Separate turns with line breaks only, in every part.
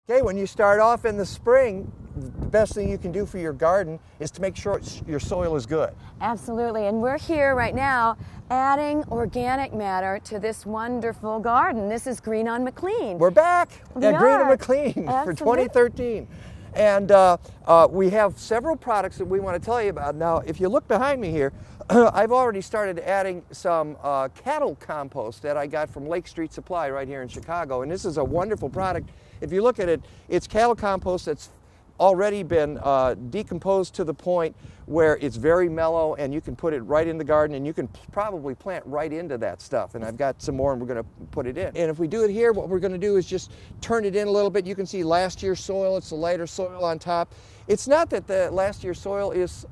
Okay, when you start off in the spring, the best thing you can do for your garden is to make sure your soil is good.
Absolutely, and we're here right now adding organic matter to this wonderful garden. This is Green on McLean.
We're back at Green on McLean for
Absolutely.
2013. And we have several products that we want to tell you about. Now, if you look behind me here, I've already started adding some cattle compost that I got from Lake Street Supply right here in Chicago. And this is a wonderful product. If you look at it, it's cattle compost that's already been decomposed to the point where it's very mellow, and you can put it right in the garden, and you can probably plant right into that stuff. And I've got some more, and we're going to put it in. And if we do it here, what we're going to do is just turn it in a little bit. You can see last year's soil. It's the lighter soil on top. It's not that the last year's soil is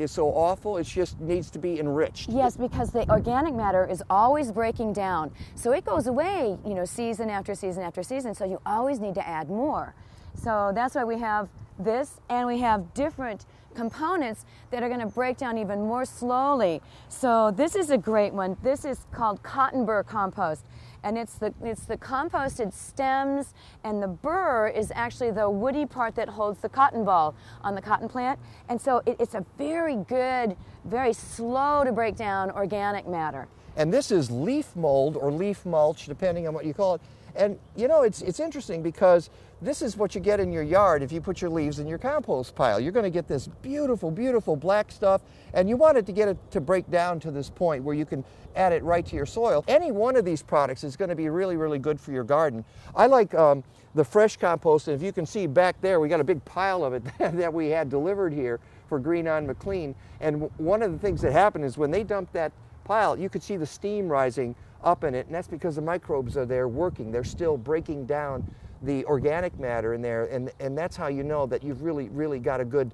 so awful. It just needs to be enriched.
Yes, because the organic matter is always breaking down. So it goes away, you know, season after season after season. So you always need to add more. So that's why we have this, and we have different components that are going to break down even more slowly. So this is a great one. This is called cotton burr compost, and it's the composted stems, and the burr is actually the woody part that holds the cotton ball on the cotton plant. And so it's a very good, very slow to break down organic matter.
And this is leaf mold or leaf mulch, depending on what you call it. And you know, it's interesting because this is what you get in your yard if you put your leaves in your compost pile. You're going to get this beautiful, beautiful black stuff, and you want it to get it to break down to this point where you can add it right to your soil. Any one of these products is going to be really, really good for your garden. I like the fresh compost, and if you can see back there, we got a big pile of it that we had delivered here for Green on McLean. And one of the things that happened is when they dumped that pile, you could see the steam rising up in it, and that's because the microbes are there working. They're still breaking down the organic matter in there, and that's how you know that you've really, really got a good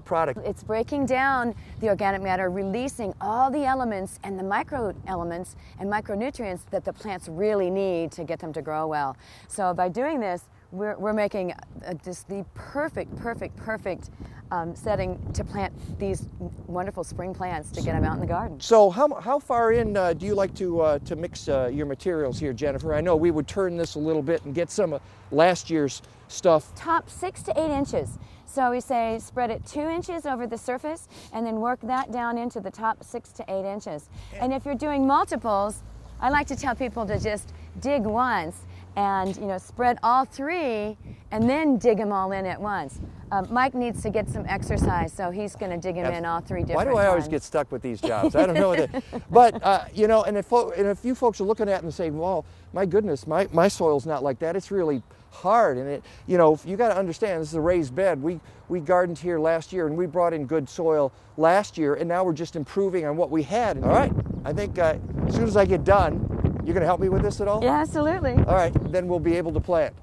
product.
It's breaking down the organic matter, releasing all the elements and the micro elements and micronutrients that the plants really need to get them to grow well. So by doing this, we're making just the perfect setting to plant these wonderful spring plants to get them out in the garden.
So how far in do you like to mix your materials here, Jennifer? I know we would turn this a little bit and get some of last year's stuff.
Top 6 to 8 inches. So we say spread it 2 inches over the surface and then work that down into the top 6 to 8 inches. And if you're doing multiples, I like to tell people to just dig once and, you know, spread all 3 and then dig them all in at once. Mike needs to get some exercise, so he's going to dig them in all 3 different
times. Why do I always get stuck with these jobs? I don't know what it, but you know, and if you folks are looking at it and saying, well, my goodness, my soil's not like that. It's really hard, and it, you know, you got to understand, this is a raised bed. We gardened here last year, and we brought in good soil last year, and now we're just improving on what we had. All right, I think as soon as I get done, you're going to help me with this at all?
Yeah, absolutely.
All right, then we'll be able to plant.